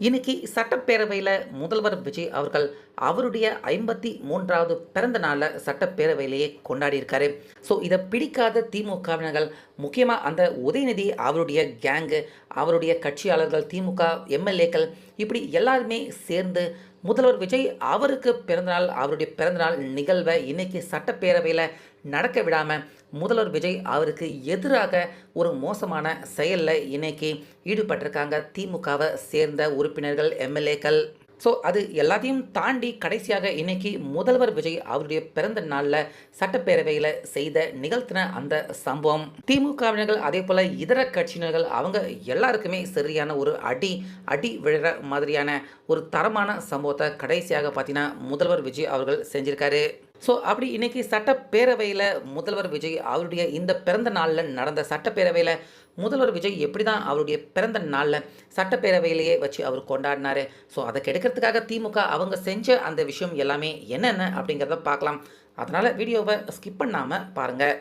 இன்னைக்கு சட்டப்பேரவையில் முதல்வர் விஜய் அவர்கள் அவருடைய 53வது பிறந்த நாளை சட்டப்பேரவையிலேயே கொண்டாடியிருக்காரு. ஸோ இதை பிடிக்காத திமுகவினர்கள், முக்கியமாக அந்த உதயநிதி அவருடைய கேங்கு, அவருடைய கட்சியாளர்கள், திமுக எம்எல்ஏக்கள், இப்படி எல்லாருமே சேர்ந்து முதல்வர் விஜய் அவருக்கு பிறந்தநாள், அவருடைய பிறந்தநாள் நிகழ்வை இன்னைக்கு சட்டப்பேரவையில் நடக்க விடாமல் முதல்வர் விஜய் அவருக்கு எதிராக ஒரு மோசமான செயலில் இன்னைக்கு ஈடுபட்டிருக்காங்க திமுகவை சேர்ந்த உறுப்பினர்கள், எம்எல்ஏக்கள். ஸோ அது எல்லாத்தையும் தாண்டி கடைசியாக இன்னைக்கு முதல்வர் விஜய் அவருடைய பிறந்த நாளில் சட்டப்பேரவையில் செய்த நிகழ்த்தின அந்த சம்பவம் திமுகவினர்கள், அதே போல் இதர கட்சியினர்கள், அவங்க எல்லாருக்குமே சரியான ஒரு அடி விழுற மாதிரியான ஒரு தரமான சம்பவத்தை கடைசியாக பார்த்தீங்கன்னா முதல்வர் விஜய் அவர்கள் செஞ்சிருக்காரு. ஸோ அப்படி இன்றைக்கி சட்டப்பேரவையில் முதல்வர் விஜய் அவருடைய இந்த பிறந்த நாளில் நடந்த சட்டப்பேரவையில் முதல்வர் விஜய் எப்படி தான் அவருடைய பிறந்த நாளில் சட்டப்பேரவையிலேயே வச்சு அவர் கொண்டாடினார். ஸோ அதை கெடுக்கிறதுக்காக திமுக அவங்க செஞ்ச அந்த விஷயம் எல்லாமே என்னென்ன அப்படிங்கிறத பார்க்கலாம். அதனால் வீடியோவை ஸ்கிப் பண்ணாமல் பாருங்கள்.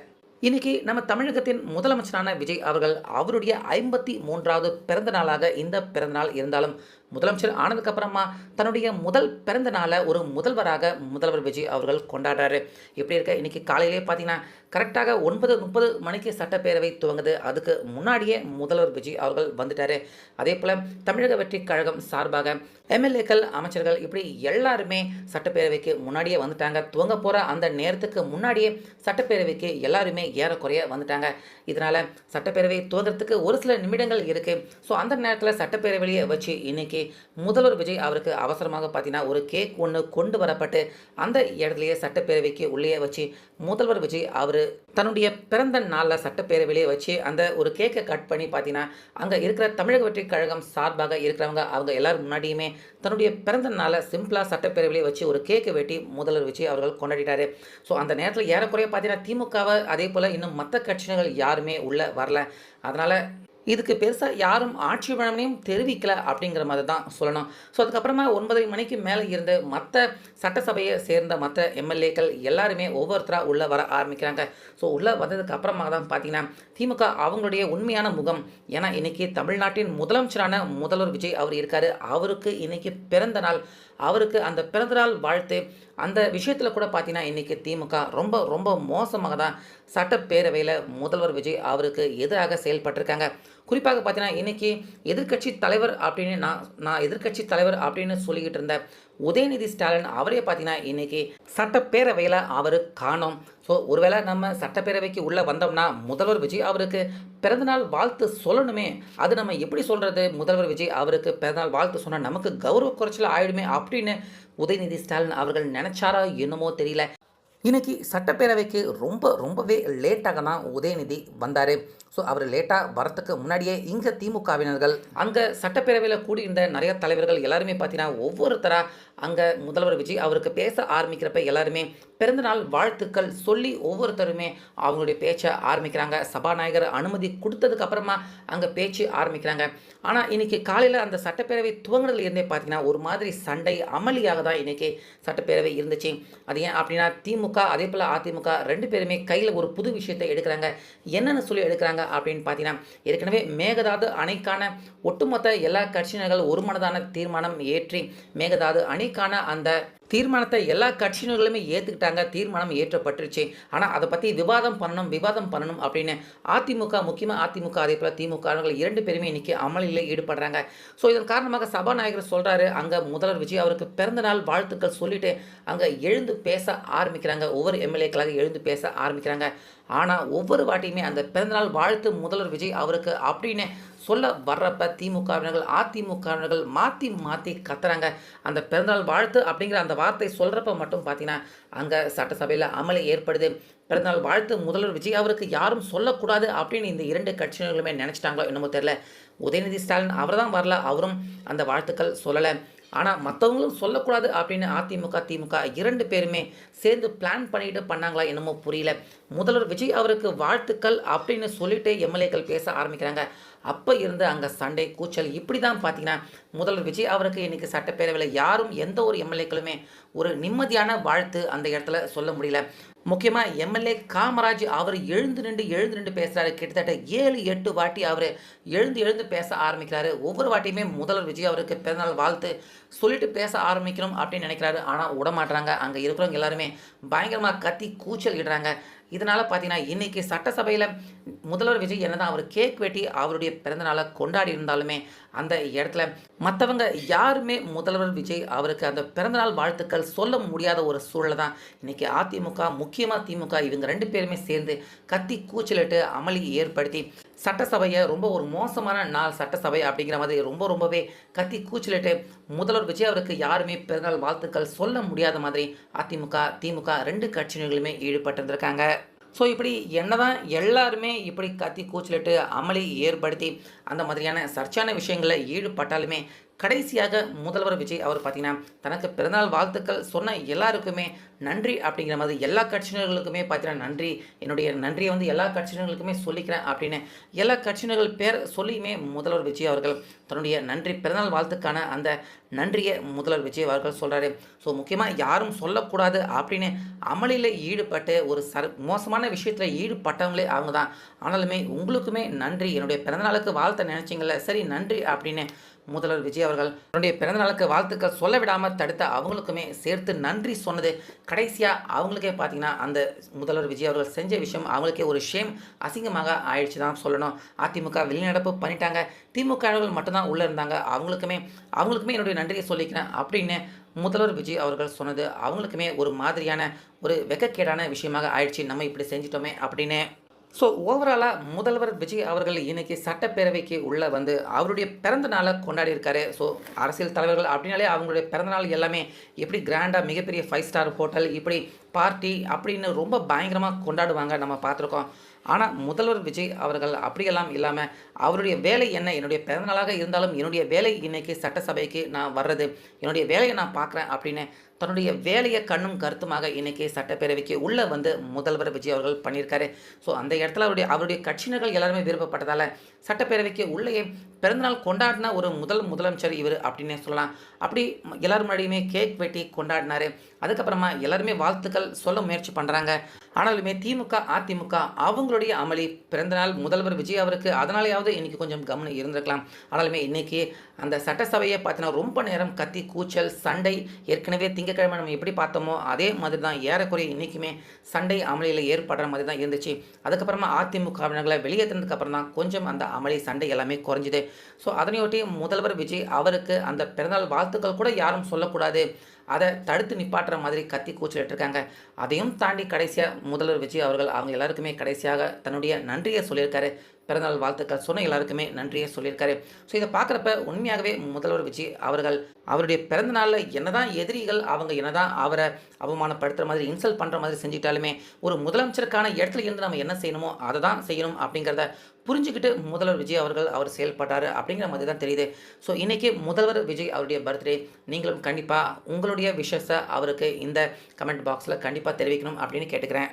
இன்றைக்கி நம்ம தமிழகத்தின் முதலமைச்சரான விஜய் அவர்கள் அவருடைய 53வது பிறந்த நாளாக இந்த பிறந்தநாள் இருந்தாலும், முதலமைச்சர் ஆனதுக்கப்புறமா தன்னுடைய முதல் பிறந்த நாளை ஒரு முதல்வராக முதல்வர் விஜய் அவர்கள் கொண்டாடுறாரு. இப்படி இருக்க இன்றைக்கி காலையிலே பார்த்தீங்கன்னா கரெக்டாக 9:30 மணிக்கு சட்டப்பேரவை துவங்குது. அதுக்கு முன்னாடியே முதல்வர் விஜய் அவர்கள் வந்துட்டார். அதே போல் தமிழக வெற்றி கழகம் சார்பாக எம்எல்ஏக்கள், அமைச்சர்கள், இப்படி எல்லாருமே சட்டப்பேரவைக்கு முன்னாடியே வந்துட்டாங்க. துவங்க போகிற அந்த நேரத்துக்கு முன்னாடியே சட்டப்பேரவைக்கு எல்லாருமே ஏறக்குறைய வந்துட்டாங்க. இதனால் சட்டப்பேரவை துவங்கிறதுக்கு ஒரு சில நிமிடங்கள் இருக்குது. ஸோ அந்த நேரத்தில் சட்டப்பேரவையை வச்சு இன்றைக்கி முதல்வர் விஜய் அவருக்கு அவசரமாக பார்த்தீங்கன்னா ஒரு கேக் ஒன்று கொண்டு வரப்பட்டு அந்த இடத்துலையே சட்டப்பேரவைக்கு உள்ளே வச்சு முதல்வர் விஜய் அவர் தன்னுடைய பிறந்த நாளில் சட்டப்பேரவையிலே வச்சு அந்த ஒரு கேக்கை கட் பண்ணி பார்த்தீங்கன்னா அங்கே இருக்கிற தமிழக வெற்றி கழகம் சார்பாக இருக்கிறவங்க அவங்க எல்லாரும் முன்னாடியுமே தன்னுடைய பிறந்த நாளை சிம்பிளாக சட்டப்பேரவையிலே வச்சு ஒரு கேக்கை வெட்டி முதல்வர் விஜய் அவர்கள் கொண்டாடிட்டாரு. ஸோ அந்த நேரத்தில் ஏறக்குறைய பார்த்தீங்கன்னா திமுகவை அதே போல் இன்னும் மற்ற கட்சியினர்கள் யாருமே உள்ளே வரல. அதனால் இதுக்கு பெருசாக யாரும் ஆட்சேபனையும் தெரிவிக்கலை அப்படிங்கிற மாதிரி தான் சொல்லணும். ஸோ அதுக்கப்புறமா 9:30 மணிக்கு மேலே இருந்து மற்ற சட்டசபையை சேர்ந்த மற்ற எம்எல்ஏக்கள் எல்லாருமே ஒவ்வொருத்தராக உள்ளே வர ஆரம்பிக்கிறாங்க. ஸோ உள்ளே வந்ததுக்கு அப்புறமா தான் பார்த்தீங்கன்னா திமுக அவங்களுடைய உண்மையான முகம். ஏன்னா இன்றைக்கி தமிழ்நாட்டின் முதலமைச்சரான முதல்வர் விஜய் அவர் இருக்கார். அவருக்கு இன்றைக்கி பிறந்த நாள், அவருக்கு அந்த பிறந்தநாள் வாழ்த்து, அந்த விஷயத்தில் கூட பார்த்தீங்கன்னா இன்றைக்கி திமுக ரொம்ப ரொம்ப மோசமாக தான் சட்டப்பேரவையில் முதல்வர் விஜய் அவருக்கு எதிராக செயல்பட்டிருக்காங்க. குறிப்பாக பார்த்தீங்கன்னா இன்றைக்கி எதிர்க்கட்சி தலைவர் அப்படின்னு நான் எதிர்க்கட்சி தலைவர் அப்படின்னு சொல்லிக்கிட்டு இருந்த உதயநிதி ஸ்டாலின் அவரே பார்த்தீங்கன்னா இன்றைக்கி சட்டப்பேரவையில் அவர் காணோம். ஸோ ஒருவேளை நம்ம சட்டப்பேரவைக்கு உள்ளே வந்தோம்னா முதல்வர் விஜய் அவருக்கு பிறந்தநாள் வாழ்த்து சொல்லணுமே, அது நம்ம எப்படி சொல்கிறது? முதல்வர் விஜய் அவருக்கு பிறந்தநாள் வாழ்த்து சொன்னால் நமக்கு கௌரவ குறைச்சல் ஆயிடுமே அப்படின்னு உதயநிதி ஸ்டாலின் அவர்கள் நினச்சாரா என்னமோ தெரியல. இன்றைக்கி சட்டப்பேரவைக்கு ரொம்பவே லேட்டாக தான் உதயநிதி வந்தார். ஸோ அவர் லேட்டாக வரத்துக்கு முன்னாடியே இங்கே திமுகவினர்கள் அங்கே சட்டப்பேரவையில் கூடியிருந்த நிறைய தலைவர்கள் எல்லாருமே பார்த்தீங்கன்னா ஒவ்வொருத்தராக அங்கே முதல்வர் விஜய் அவருக்கு பேச ஆரம்பிக்கிறப்ப எல்லாருமே பிறந்தநாள் வாழ்த்துக்கள் சொல்லி ஒவ்வொருத்தருமே அவங்களுடைய பேச்சை ஆரம்பிக்கிறாங்க. சபாநாயகர் அனுமதி கொடுத்ததுக்கு அப்புறமா அங்கே பேச்சு ஆரம்பிக்கிறாங்க. ஆனால் இன்றைக்கி காலையில் அந்த சட்டப்பேரவை துவங்கினதுல இருந்தே பார்த்தீங்கன்னா ஒரு மாதிரி சண்டை அமளியாக தான் இன்றைக்கி சட்டப்பேரவை இருந்துச்சு. அது ஏன் அப்படின்னா திமுக அதே போல் அதிமுக ரெண்டு பேருமே கையில் ஒரு புது விஷயத்தை எடுக்கிறாங்க. என்னென்னு சொல்லி எடுக்கிறாங்க அப்படின்னு பார்த்தீங்கன்னா, ஏற்கனவே மேகதாது அணைக்கான ஒட்டுமொத்த எல்லா கட்சியினர்கள் ஒருமனதான தீர்மானம் ஏற்றி மேகதாது அணைக்கான அந்த தீர்மானத்தை எல்லா கட்சியினர்களுமே ஏற்றுக்கிட்டாங்க. தீர்மானம் ஏற்றப்பட்டுருச்சு. ஆனால் அதை பற்றி விவாதம் பண்ணணும் அப்படின்னு அதிமுக, முக்கியமாக அதிமுக அதே போல் திமுக இரண்டு பேருமே இன்றைக்கி அமளியில் ஈடுபடுறாங்க. ஸோ இதன் காரணமாக சபாநாயகர் சொல்கிறாரு, அங்கே முதல்வர் விஜய் அவருக்கு பிறந்தநாள் வாழ்த்துக்கள் சொல்லிவிட்டு அங்கே எழுந்து பேச ஆரம்பிக்கிறாங்க. ஒவ்வொரு எம்எல்ஏக்களாக எழுந்து பேச ஆரம்பிக்கிறாங்க. ஆனால் ஒவ்வொரு வாட்டியுமே அந்த பிறந்தநாள் வாழ்த்து முதல்வர் விஜய் அவருக்கு அப்படின்னு சொல்ல வர்றப்ப திமுகவினர்கள், அதிமுகவினர்கள் மாற்றி கத்துறாங்க. அந்த பிறந்தநாள் வாழ்த்து அப்படிங்கிற அந்த வார்த்தை சொல்கிறப்ப மட்டும் பார்த்தீங்கன்னா அங்கே சட்டசபையில் அமளி ஏற்படுது. பிறந்தநாள் வாழ்த்து முதல்வர் விஜய் அவருக்கு யாரும் சொல்லக்கூடாது அப்படின்னு இந்த இரண்டு கட்சியினர்களுமே நினச்சிட்டாங்களோ என்னமோ தெரியல. உதயநிதி ஸ்டாலின் அவர் தான் வரல, அவரும் அந்த வாழ்த்துக்கள் சொல்லலை. ஆனால் மற்றவங்களும் சொல்லக்கூடாது அப்படின்னு அதிமுக, திமுக இரண்டு பேருமே சேர்ந்து பிளான் பண்ணிட்டு பண்ணாங்களா என்னமோ புரியல. முதல்வர் விஜய் அவருக்கு வாழ்த்துக்கள் அப்படின்னு சொல்லிட்டு எம்எல்ஏக்கள் பேச ஆரம்பிக்கிறாங்க. அப்போ இருந்து அங்கே சண்டை கூச்சல் இப்படி தான் பார்த்தீங்கன்னா முதல்வர் விஜய் அவருக்கு இன்னைக்கு சட்டப்பேரவையில் யாரும் எந்த ஒரு எம்எல்ஏக்களுமே ஒரு நிம்மதியான வாழ்த்து அந்த இடத்துல சொல்ல முடியல. முக்கியமாக எம்எல்ஏ காமராஜ் அவர் எழுந்து நின்று பேசுகிறாரு. கிட்டத்தட்ட 7-8 வாட்டி அவர் எழுந்து பேச ஆரம்பிக்கிறாரு. ஒவ்வொரு வாட்டியுமே முதல்வர் விஜய் அவருக்கு பிறந்தநாள் வாழ்த்து சொல்லிட்டு பேச ஆரம்பிக்கணும் அப்படின்னு நினைக்கிறாரு. ஆனால் விடமாட்டுறாங்க. அங்கே இருக்கிறவங்க எல்லாருமே பயங்கரமாக கத்தி கூச்சல் இடுறாங்க. இதனால் பார்த்தீங்கன்னா இன்றைக்கி சட்டசபையில் முதல்வர் விஜய் என்னதான் அவர் கேக் வெட்டி அவருடைய பிறந்தநாளை கொண்டாடி இருந்தாலுமே அந்த இடத்துல மற்றவங்க யாருமே முதல்வர் விஜய் அவருக்கு அந்த பிறந்தநாள் வாழ்த்துக்கள் சொல்ல முடியாத ஒரு சூழலை தான் இன்றைக்கி அதிமுக, முக்கியமாக திமுக இவங்க 2 பேருமே சேர்ந்து கத்தி கூச்சலிட்டு அமளி ஏற்படுத்தி சட்டசபையை ரொம்ப ஒரு மோசமான நாள் சட்டசபை அப்படிங்கிற மாதிரி ரொம்பவே கத்தி கூச்சலிட்டு முதல்வர் விஜய் அவருக்கு யாருமே பிறந்தநாள் வாழ்த்துக்கள் சொல்ல முடியாத மாதிரி அதிமுக, திமுக 2 கட்சியினர்களுமே ஈடுபட்டிருந்திருக்காங்க. ஸோ இப்படி என்னதான் எல்லாருமே இப்படி கத்தி கூச்சலிட்டு அமளி ஏற்படுத்தி அந்த மாதிரியான சர்ச்சையான விஷயங்களில் ஈடுபட்டாலுமே கடைசியாக முதல்வர் விஜய் அவர் பார்த்தீங்கன்னா தனக்கு பிறந்தநாள் வாழ்த்துக்கள் சொன்ன எல்லாருக்குமே நன்றி அப்படிங்கிற மாதிரி எல்லா கட்சியினர்களுக்குமே பார்த்தீங்கன்னா நன்றி, என்னுடைய நன்றியை எல்லா கட்சியினர்களுக்குமே சொல்லிக்கிறேன் அப்படின்னு எல்லா கட்சியினர்கள் பேர் சொல்லியுமே முதல்வர் விஜய் அவர்கள் தன்னுடைய நன்றி பிறந்தநாள் வாழ்த்துக்கான அந்த நன்றியை முதல்வர் விஜய் அவர்கள் சொல்கிறாரு. ஸோ முக்கியமாக யாரும் சொல்லக்கூடாது அப்படின்னு அமளியில் ஈடுபட்டு ஒரு மோசமான விஷயத்தில் ஈடுபட்டவங்களே அவங்க தான். ஆனாலுமே உங்களுக்குமே நன்றி, என்னுடைய பிறந்தநாளுக்கு வாழ்த்த நினச்சிங்கள சரி நன்றி அப்படின்னு முதல்வர் விஜய் அவர்கள் தன்னுடைய பிறந்தநாளுக்கு வாழ்த்துக்கள் சொல்ல விடாமல் தடுத்த அவங்களுக்குமே சேர்த்து நன்றி சொன்னது கடைசியாக அவங்களுக்கே பார்த்தீங்கன்னா அந்த முதல்வர் விஜய் அவர்கள் செஞ்ச விஷயம் அவங்களுக்கே ஒரு ஷேம், அசிங்கமாக ஆயிடுச்சு தான் சொல்லணும். அதிமுக வெளிநடப்பு பண்ணிட்டாங்க, திமுக மட்டும்தான் உள்ளே இருந்தாங்க, அவங்களுக்குமே என்னுடைய நன்றியை சொல்லிக்கிறேன் அப்படின்னு முதல்வர் விஜய் அவர்கள் சொன்னது அவங்களுக்குமே ஒரு மாதிரியான ஒரு வெக்கக்கேடான விஷயமாக ஆயிடுச்சு. நம்ம இப்படி செஞ்சிட்டோமே அப்படின்னு. ஸோ ஓவராலாக முதல்வர் விஜய் அவர்கள் இன்றைக்கி சட்டப்பேரவைக்கு உள்ளே அவருடைய பிறந்த நாளை கொண்டாடி இருக்காரு. ஸோ அரசியல் தலைவர்கள் அப்படின்னாலே அவங்களுடைய பிறந்தநாள் எல்லாமே எப்படி கிராண்டாக மிகப்பெரிய 5 ஸ்டார் ஹோட்டல் இப்படி பார்ட்டி அப்படின்னு ரொம்ப பயங்கரமாக கொண்டாடுவாங்க, நம்ம பார்த்துருக்கோம். ஆனால் முதல்வர் விஜய் அவர்கள் அப்படியெல்லாம் இல்லாமல் அவருடைய வேலை என்ன, என்னுடைய பிறந்தநாளாக இருந்தாலும் என்னுடைய வேலை இன்றைக்கி சட்டசபைக்கு நான் வர்றது, என்னுடைய வேலையை நான் பார்க்குறேன் அப்படின்னு தன்னுடைய வேலையை கண்ணும் கருத்துமாக இன்றைக்கி சட்டப்பேரவைக்கு உள்ளே முதல்வர் விஜய் அவர்கள் பண்ணியிருக்காரு. ஸோ அந்த இடத்துல அவருடைய கட்சியினர்கள் எல்லாருமே விருப்பப்பட்டதால் சட்டப்பேரவைக்கு உள்ளே பிறந்தநாள் கொண்டாடின ஒரு முதலமைச்சர் இவர் அப்படின்னே சொல்லலாம். அப்படி எல்லோரும் முன்னாடியுமே கேக் வெட்டி கொண்டாடினார். அதுக்கப்புறமா எல்லாருமே வாழ்த்துக்கள் சொல்ல முயற்சி பண்ணுறாங்க. ஆனாலுமே திமுக, அதிமுக அவங்களுடைய அமளி பிறந்தநாள் முதல்வர் விஜய் அவருக்கு அதனாலேயாவது இன்றைக்கி கொஞ்சம் கவனம் இருந்திருக்கலாம். ஆனாலுமே இன்றைக்கி அந்த சட்டசபையை பார்த்தீங்கன்னா ரொம்ப நேரம் கத்தி கூச்சல் சண்டை, ஏற்கனவே திங்கக்கிழமை நம்ம எப்படி பார்த்தோமோ அதே மாதிரி தான் ஏறக்குறைய இன்றைக்குமே சண்டை அமளியில் ஏற்படுற மாதிரி தான் இருந்துச்சு. அதுக்கப்புறமா அதிமுகவினர்களை வெளியேற்றினதுக்கப்புறம் தான் கொஞ்சம் அந்த அமளி சண்டை எல்லாமே குறைஞ்சிது. ஸோ அதனையொட்டி முதல்வர் விஜய் அவருக்கு அந்த பிறந்தநாள் வாழ்த்துக்கள் கூட யாரும் சொல்லக்கூடாது, அதை தடுத்து நிப்பாட்டுற மாதிரி கத்தி கூச்சலிட்டிருக்காங்க. அதையும் தாண்டி கடைசியாக முதல்வர் விஜய் அவர்கள் அவங்க எல்லாருக்குமே கடைசியாக தன்னுடைய நன்றியை சொல்லியிருக்காரு. பிறந்தநாள் வாழ்த்துக்கள் சொன்ன எல்லாருக்குமே நன்றியை சொல்லியிருக்காரு. ஸோ இதை பார்க்குறப்ப உண்மையாகவே முதல்வர் விஜய் அவர்கள் அவருடைய பிறந்த நாளில் என்னதான் எதிரிகள் அவங்க என்னதான் அவரை அவமானப்படுத்துகிற மாதிரி இன்சல்ட் பண்ணுற மாதிரி செஞ்சிட்டாலுமே ஒரு முதலமைச்சருக்கான இடத்துல இருந்து நம்ம என்ன செய்யணுமோ அதை தான் செய்யணும் அப்படிங்கிறத புரிஞ்சுக்கிட்டு முதல்வர் விஜய் அவர் செயல்பட்டார் அப்படிங்கிற மாதிரி தான் தெரியுது. ஸோ இன்றைக்கி முதல்வர் விஜய் அவருடைய பர்த்டே. நீங்களும் கண்டிப்பாக உங்களுடைய விஷஸை அவருக்கு இந்த கமெண்ட் பாக்ஸில் கண்டிப்பாக தெரிவிக்கணும் அப்படின்னு கேட்டுக்கிறேன்.